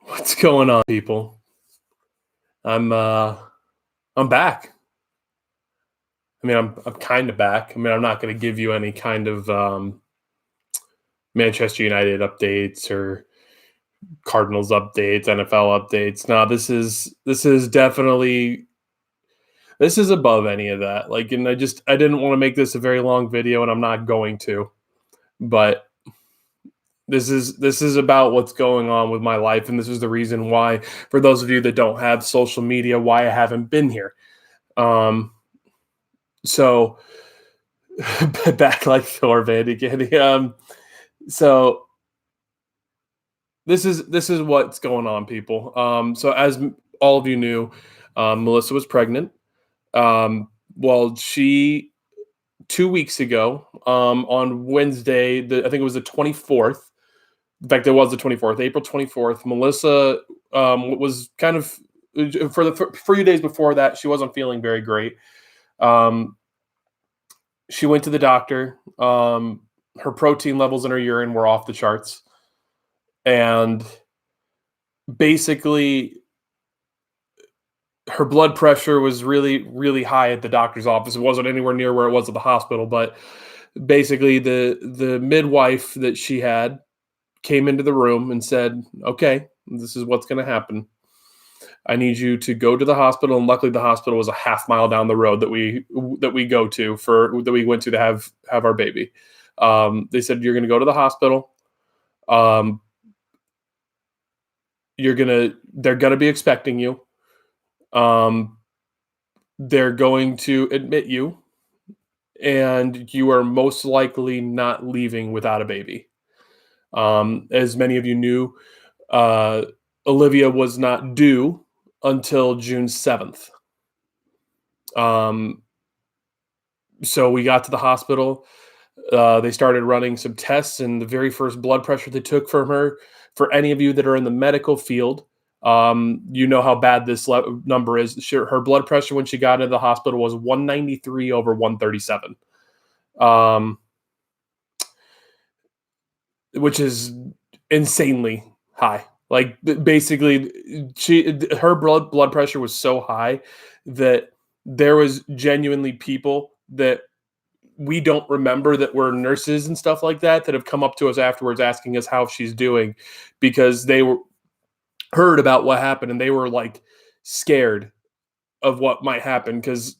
What's going on, people? I'm uh I'm back. I mean, I'm kind of back. I mean, I'm not going to give you any kind of Manchester United updates or Cardinals updates, NFL updates. No, this is definitely this is above any of that. Like, and I didn't want to make this a very long video, and I'm not going to. But this is about what's going on with my life, and this is the reason why, for those of you that don't have social media, why I haven't been here. Um, so back like Thor Van again. So this is what's going on, people. So as all of you knew, Melissa was pregnant. Well, she 2 weeks ago, on Wednesday, I think it was the 24th. In fact, it was the 24th, April 24th. Melissa was kind of for the few days before that, she wasn't feeling very great. Um, she went to the doctor. Her protein levels in her urine were off the charts, and basically her blood pressure was really, really high at the doctor's office. It wasn't anywhere near where it was at the hospital, but basically the midwife that she had came into the room and said, "Okay, this is what's going to happen. I need you to go to the hospital." And luckily, the hospital was a half mile down the road that we go to for that we went to have our baby. They said, "You're going to go to the hospital. Um, they're gonna be expecting you. Um, they're going to admit you, and you are most likely not leaving without a baby." As many of you knew, uh, Olivia was not due until June 7th. Um, so we got to the hospital. They started running some tests, and the very first blood pressure they took from her, for any of you that are in the medical field, you know how bad this number is. Her blood pressure when she got into the hospital was 193 over 137, um, which is insanely high. Like basically, her blood pressure was so high that there was genuinely people that we don't remember that were nurses and stuff like that have come up to us afterwards asking us how she's doing, because they were heard about what happened and they were like scared of what might happen, because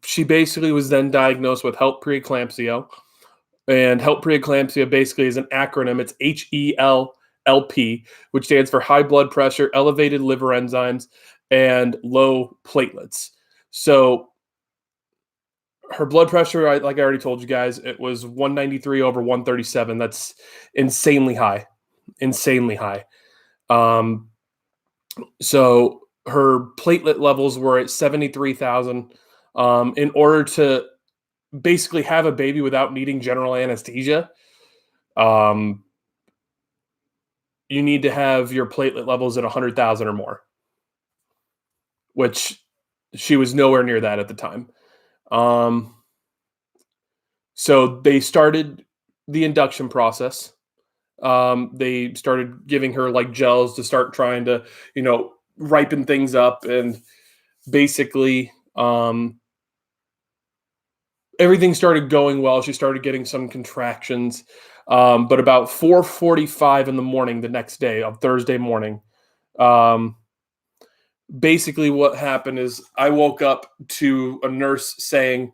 she basically was then diagnosed with HELP preeclampsia. And HELP preeclampsia basically is an acronym. It's HELP, which stands for high blood pressure, elevated liver enzymes, and low platelets. So her blood pressure, like I already told you guys, it was 193 over 137. That's insanely high, insanely high. So her platelet levels were at 73,000. In order to basically have a baby without needing general anesthesia, um, you need to have your platelet levels at 100,000 or more, which she was nowhere near that at the time. So they started the induction process. They started giving her like gels to start trying to, ripen things up, and basically, everything started going well. She started getting some contractions, but about 4:45 in the morning the next day, of Thursday morning, um, basically what happened is I woke up to a nurse saying,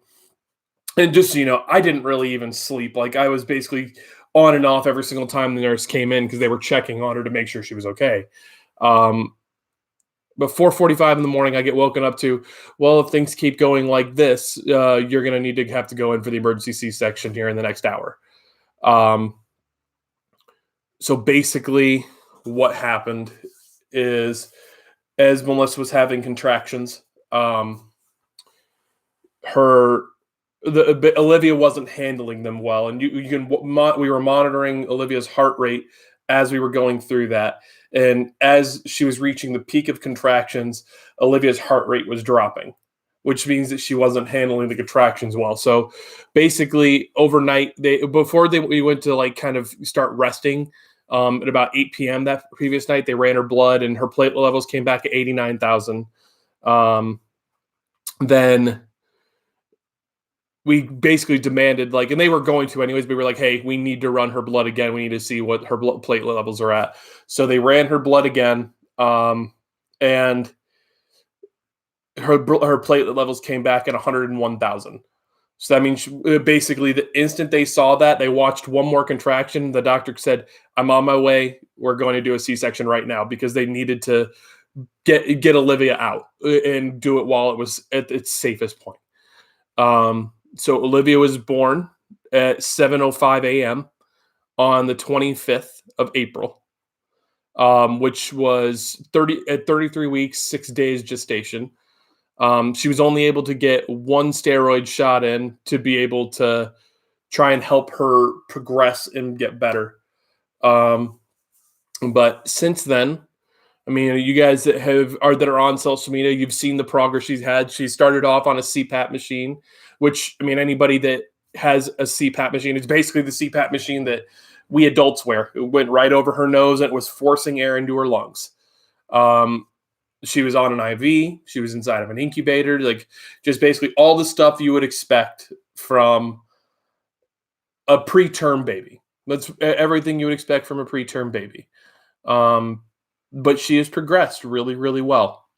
and just so you know, I didn't really even sleep. Like, I was basically on and off every single time the nurse came in because they were checking on her to make sure she was okay. Um, but 4:45 in the morning, I get woken up to, well, if things keep going like this, you're going to need to have to go in for the emergency C-section here in the next hour. Um, so basically, what happened is, as Melissa was having contractions, Olivia wasn't handling them well, and we were monitoring Olivia's heart rate as we were going through that, and as she was reaching the peak of contractions, Olivia's heart rate was dropping, which means that she wasn't handling the contractions well. So basically, overnight, we went to like kind of start resting. At about 8 p.m. that previous night, they ran her blood, and her platelet levels came back at 89,000. Um, then we basically demanded, like, and they were going to anyways. We were like, hey, we need to run her blood again. We need to see what her blood platelet levels are at. So they ran her blood again, and her platelet levels came back at 101,000. So that means basically the instant they saw that, they watched one more contraction. The doctor said, "I'm on my way. We're going to do a C-section right now," because they needed to get Olivia out and do it while it was at its safest point. So Olivia was born at 7:05 a.m. on the 25th of April, which was 33 weeks, 6 days gestation. She was only able to get one steroid shot in to be able to try and help her progress and get better. But since then, I mean, you guys that are on social media, you've seen the progress she's had. She started off on a CPAP machine, which, I mean, anybody that has a CPAP machine, it's basically the CPAP machine that we adults wear. It went right over her nose and it was forcing air into her lungs. She was on an IV. She was inside of an incubator, like just basically all the stuff you would expect from a preterm baby. That's everything you would expect from a preterm baby. But she has progressed really, really well.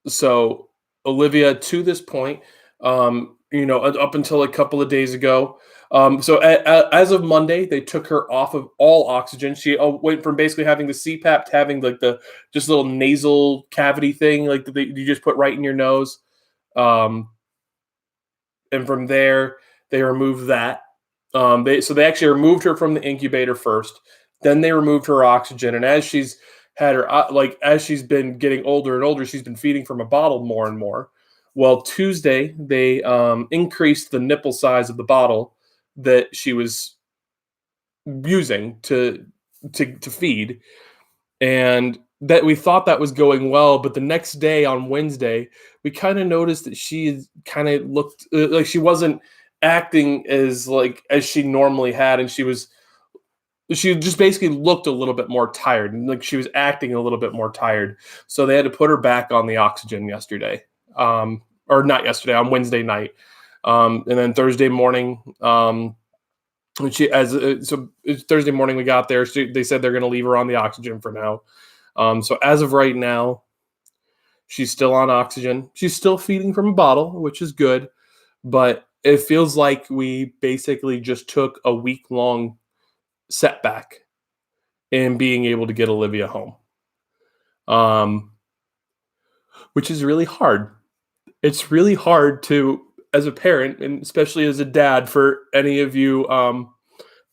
So Olivia, to this point, up until a couple of days ago. As of Monday, they took her off of all oxygen. She went from basically having the CPAP to having like the just little nasal cavity thing, like you just put right in your nose. And from there, they removed that. They actually removed her from the incubator first. Then they removed her oxygen, and as she's had her as she's been getting older and older, she's been feeding from a bottle more and more. Well, Tuesday they increased the nipple size of the bottle that she was using to feed, and that we thought that was going well. But the next day on Wednesday, we kind of noticed that she kind of looked like she wasn't acting as she normally had, and she just basically looked a little bit more tired, and like she was acting a little bit more tired. So they had to put her back on the oxygen yesterday, or not yesterday, on Wednesday night, and then Thursday morning. Thursday morning we got there. They said they're going to leave her on the oxygen for now. So as of right now, she's still on oxygen. She's still feeding from a bottle, which is good, but it feels like we basically just took a week-long setback in being able to get Olivia home, which is really hard. It's really hard to, as a parent, and especially as a dad, for any of you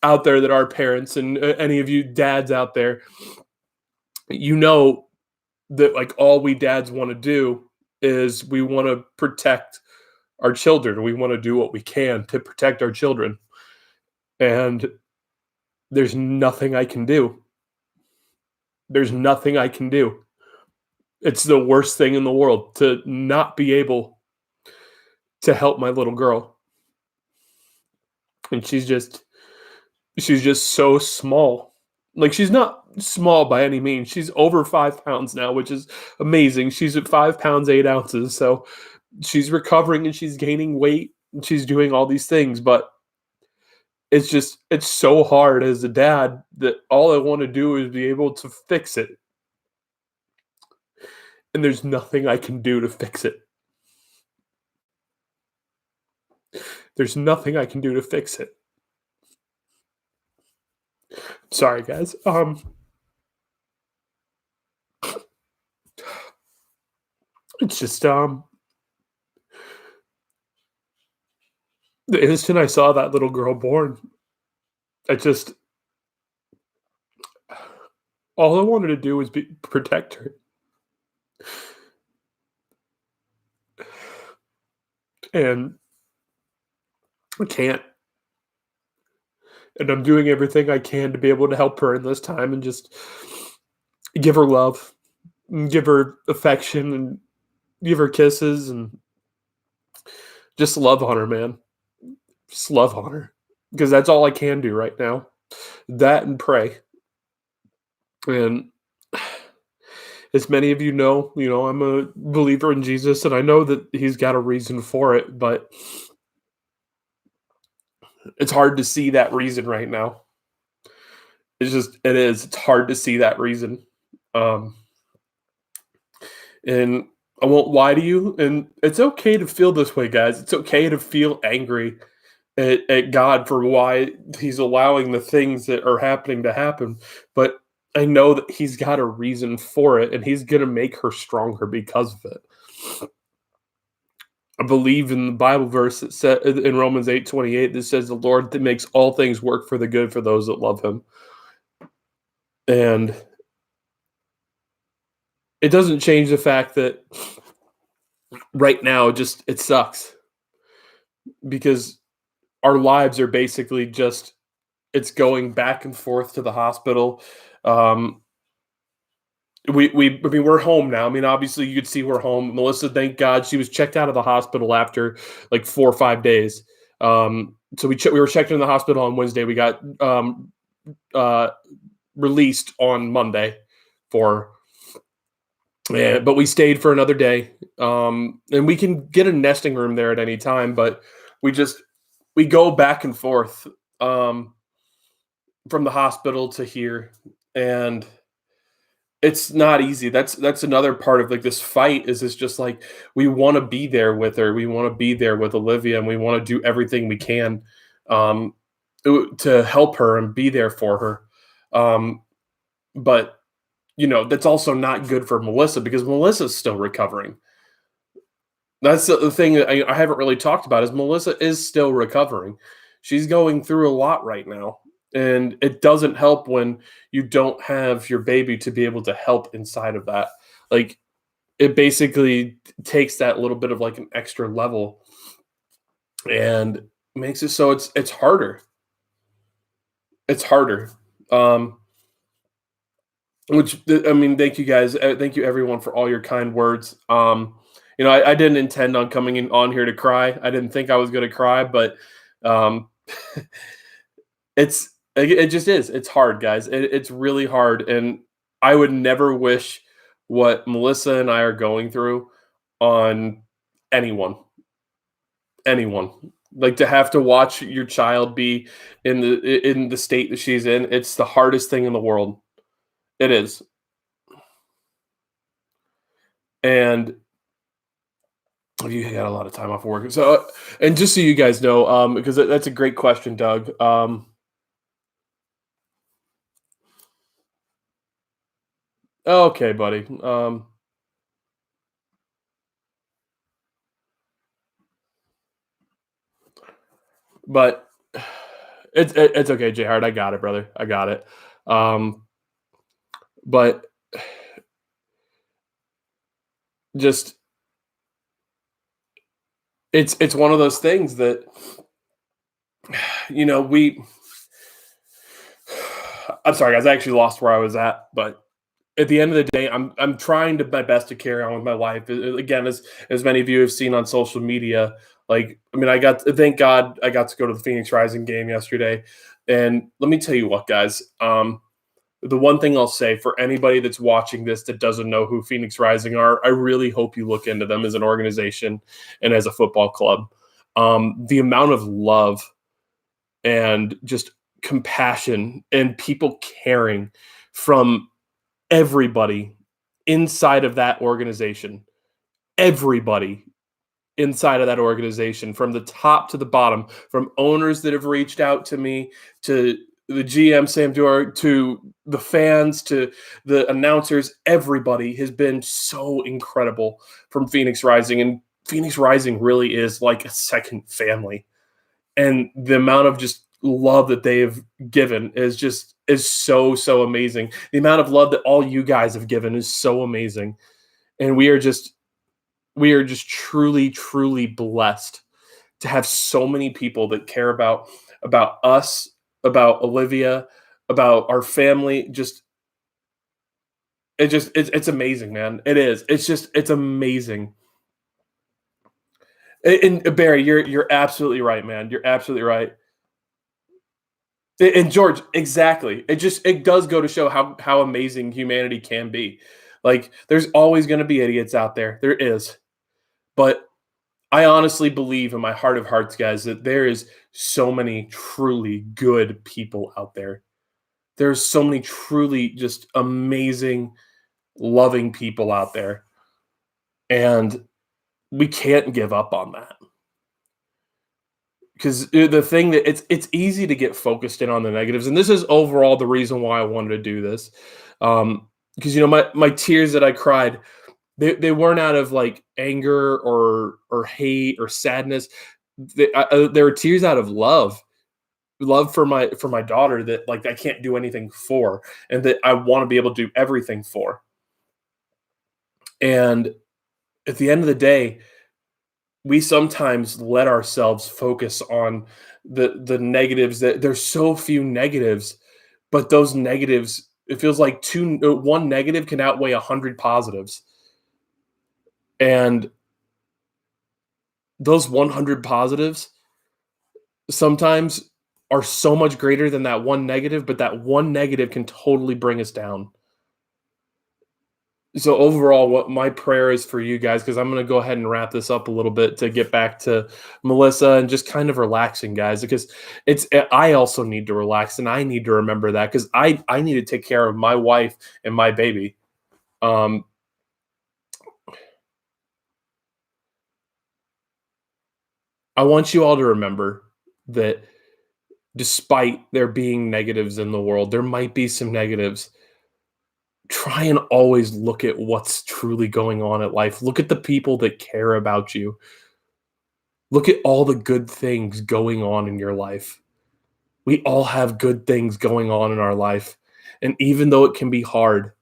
out there that are parents, and any of you dads out there, that like all we dads want to do is we want to protect our children. We want to do what we can to protect our children. And there's nothing I can do. There's nothing I can do. It's the worst thing in the world to not be able to help my little girl. And she's just so small. Like, she's not small by any means. She's over 5 pounds now, which is amazing. She's at 5 pounds 8 ounces. So she's recovering and she's gaining weight and she's doing all these things. But it's so hard as a dad that all I want to do is be able to fix it. And there's nothing I can do to fix it. There's nothing I can do to fix it. Sorry, guys. It's just the instant I saw that little girl born, all I wanted to do was protect her. And I can't. And I'm doing everything I can to be able to help her in this time and just give her love, and give her affection, and give her kisses, and just love on her, man. Just love on her. Because that's all I can do right now. That and pray. And as many of you know, I'm a believer in Jesus, and I know that he's got a reason for it, but it's hard to see that reason right now. It is. It's hard to see that reason. Um, and I won't lie to you, and it's okay to feel this way, guys. It's okay to feel angry at God for why he's allowing the things that are happening to happen. But I know that he's got a reason for it, and he's gonna make her stronger because of it. I believe in the Bible verse that said in Romans 8:28 that says the Lord that makes all things work for the good for those that love him. And it doesn't change the fact that right now just it sucks because our lives are basically just it's going back and forth to the hospital. Um, I mean, we're home now. I mean, obviously, you could see we're home. Melissa, thank God, she was checked out of the hospital after like 4 or 5 days. So we were checked in the hospital on Wednesday. We got uh, released on Monday for, yeah, but we stayed for another day. And we can get a nesting room there at any time, but we just we go back and forth um, from the hospital to here, and it's not easy. That's another part of, like, this fight is it's just, like, we wanna be there with her, we wanna be there with Olivia, and we wanna do everything we can, um, to help her and be there for her, but, that's also not good for Melissa because Melissa's still recovering. That's the thing that I haven't really talked about is Melissa is still recovering. She's going through a lot right now, and it doesn't help when you don't have your baby to be able to help inside of that. Like, it basically takes that little bit of, like, an extra level and makes it so it's harder. It's harder. Um, I mean, thank you guys. Thank you everyone for all your kind words. I didn't intend on coming in on here to cry. I didn't think I was going to cry, but um, it just is. It's hard, guys. It's really hard, and I would never wish what Melissa and I are going through on anyone. Anyone. Like to have to watch your child be in the state that she's in. It's the hardest thing in the world. It is, and you got a lot of time off work. So, and just so you guys know, because that's a great question, Doug. Okay, buddy. But it's okay, J Hard. I got it, brother. I got it. Um, but just it's one of those things that we. I'm sorry, guys. I actually lost where I was at, but at the end of the day, I'm trying to my best to carry on with my life. Again, as many of you have seen on social media, like I mean, thank God I got to go to the Phoenix Rising game yesterday, and let me tell you what, guys. The one thing I'll say for anybody that's watching this that doesn't know who Phoenix Rising are, I really hope you look into them as an organization and as a football club. The amount of love and just compassion and people caring from everybody inside of that organization, everybody inside of that organization, from the top to the bottom, from owners that have reached out to me, to the GM Sam Dewar, to the fans, to the announcers, everybody has been so incredible from Phoenix Rising. And Phoenix Rising really is like a second family. And the amount of just love that they have given is so amazing. The amount of love that all you guys have given is so amazing. And we are just truly blessed to have so many people that care about us, about Olivia, about our family. It's amazing, man. It is. It's amazing. And Barry, you're absolutely right, man. You're absolutely right. And George, exactly. It does go to show how amazing humanity can be. Like, there's always gonna be idiots out there. There is. But I honestly believe in my heart of hearts, guys, that there is so many truly good people out there. There's so many truly just amazing, loving people out there. And we can't give up on that. Because the thing that it's easy to get focused in on the negatives, and this is overall the reason why I wanted to do this. Because my tears that I cried, they weren't out of like anger or hate or sadness. They were tears out of love for my daughter that like I can't do anything for, and that I want to be able to do everything for. And at the end of the day, we sometimes let ourselves focus on the negatives. That there's so few negatives, but those negatives, it feels like one negative can outweigh 100 positives, and those 100 positives sometimes are so much greater than that one negative, but that one negative can totally bring us down. So overall, what my prayer is for you guys, because I'm going to go ahead and wrap this up a little bit to get back to Melissa and just kind of relaxing, guys, because I also need to relax and I need to remember that because I need to take care of my wife and my baby. Um, I want you all to remember that despite there being negatives in the world, there might be some negatives. Try and always look at what's truly going on at life. Look at the people that care about you. Look at all the good things going on in your life. We all have good things going on in our life. And even though it can be hard,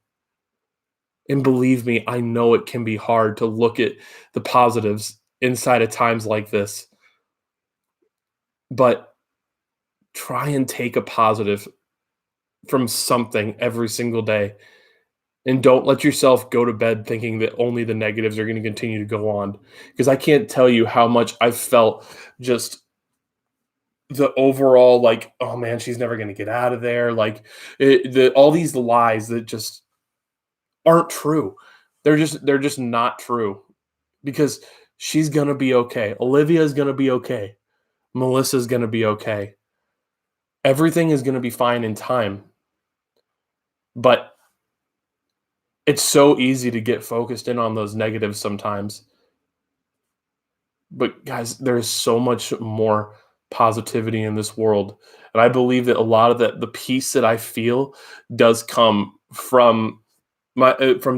and believe me, I know it can be hard to look at the positives inside of times like this, but try and take a positive from something every single day. And don't let yourself go to bed thinking that only the negatives are going to continue to go on. Because I can't tell you how much I've felt just the overall like, oh man, she's never going to get out of there. Like all these lies that just aren't true. They're just not true because she's going to be okay. Olivia is going to be okay. Melissa's going to be okay. Everything is going to be fine in time. But it's so easy to get focused in on those negatives sometimes. But guys, there's so much more positivity in this world. And I believe that a lot of the peace that I feel does come from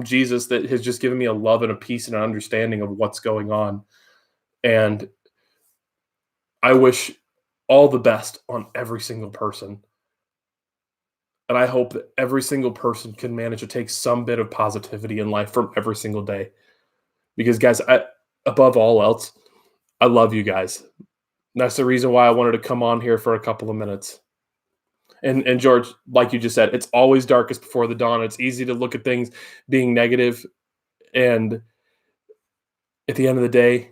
Jesus that has just given me a love and a peace and an understanding of what's going on. And I wish all the best on every single person. And I hope that every single person can manage to take some bit of positivity in life from every single day. Because guys, above all else, I love you guys. That's the reason why I wanted to come on here for a couple of minutes. And George, like you just said, it's always darkest before the dawn. It's easy to look at things being negative, and at the end of the day,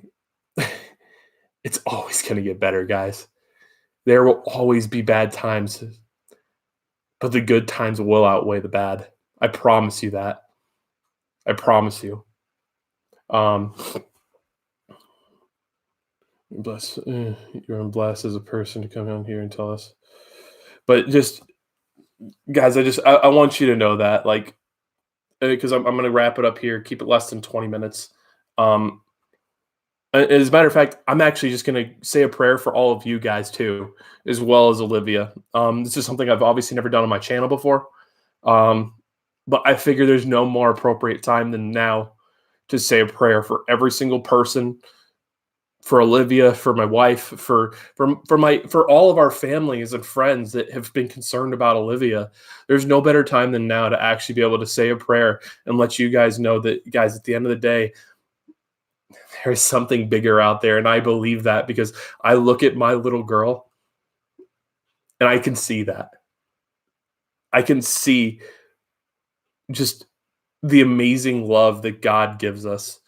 it's always going to get better, guys. There will always be bad times, but the good times will outweigh the bad. I promise you that. I promise you. Um, bless you're blessed as a person to come on here and tell us. But just guys, I want you to know that like because I'm going to wrap it up here. Keep it less than 20 minutes. Um, as a matter of fact, I'm actually just going to say a prayer for all of you guys too, as well as Olivia. This is something I've obviously never done on my channel before, but I figure there's no more appropriate time than now to say a prayer for every single person, for Olivia, for my wife, for all of our families and friends that have been concerned about Olivia. There's no better time than now to actually be able to say a prayer and let you guys know that, guys, at the end of the day, there's something bigger out there. And I believe that because I look at my little girl and I can see that. I can see just the amazing love that God gives us.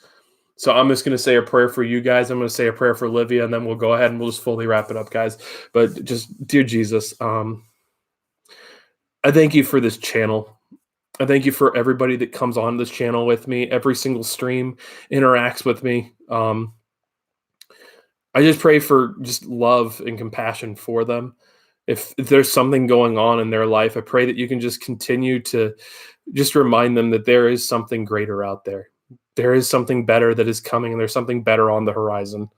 So I'm just going to say a prayer for you guys. I'm going to say a prayer for Olivia, and then we'll go ahead and we'll just fully wrap it up, guys. But just, dear Jesus, I thank you for this channel. I thank you for everybody that comes on this channel with me. Every single stream interacts with me. I just pray for just love and compassion for them. If there's something going on in their life, I pray that you can just continue to just remind them that there is something greater out there. There is something better that is coming, and there's something better on the horizon.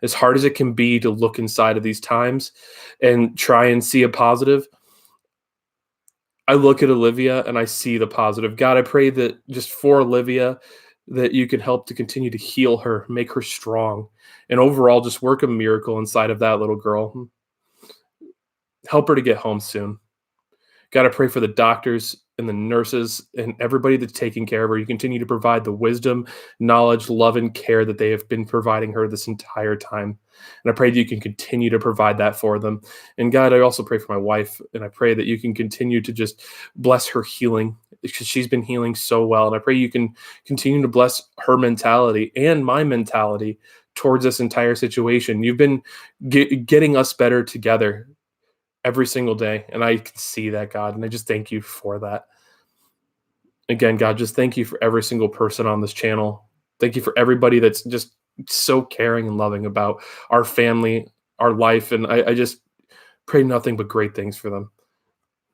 As hard as it can be to look inside of these times and try and see a positive, I look at Olivia and I see the positive. God, I pray that just for Olivia, that you can help to continue to heal her, make her strong, and overall just work a miracle inside of that little girl. Help her to get home soon. God, I pray for the doctors and the nurses and everybody that's taking care of her. You continue to provide the wisdom, knowledge, love, and care that they have been providing her this entire time. And I pray that you can continue to provide that for them. And God, I also pray for my wife, and I pray that you can continue to just bless her healing, because she's been healing so well. And I pray you can continue to bless her mentality and my mentality towards this entire situation. You've been getting us better together every single day. And I can see that, God. And I just thank you for that. Again, God, just thank you for every single person on this channel. Thank you for everybody that's just so caring and loving about our family, our life. And I just pray nothing but great things for them.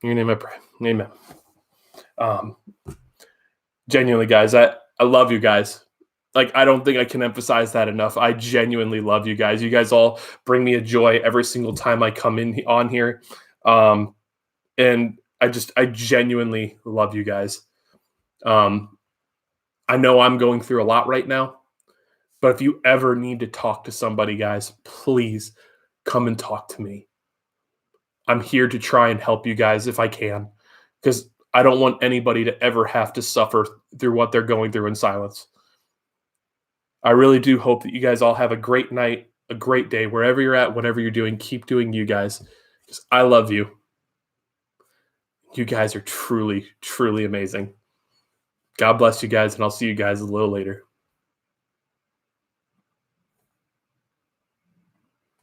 In your name I pray. Amen. Um, Genuinely, guys, I love you guys. Like, I don't think I can emphasize that enough. I genuinely love you guys. You guys all bring me a joy every single time I come in on here. Um, and I genuinely love you guys. I know I'm going through a lot right now, but if you ever need to talk to somebody, guys, please come and talk to me. I'm here to try and help you guys if I can, because I don't want anybody to ever have to suffer through what they're going through in silence. I really do hope that you guys all have a great night, a great day, wherever you're at, whatever you're doing. Keep doing you guys, because I love you. You guys are truly, truly amazing. God bless you guys, and I'll see you guys a little later.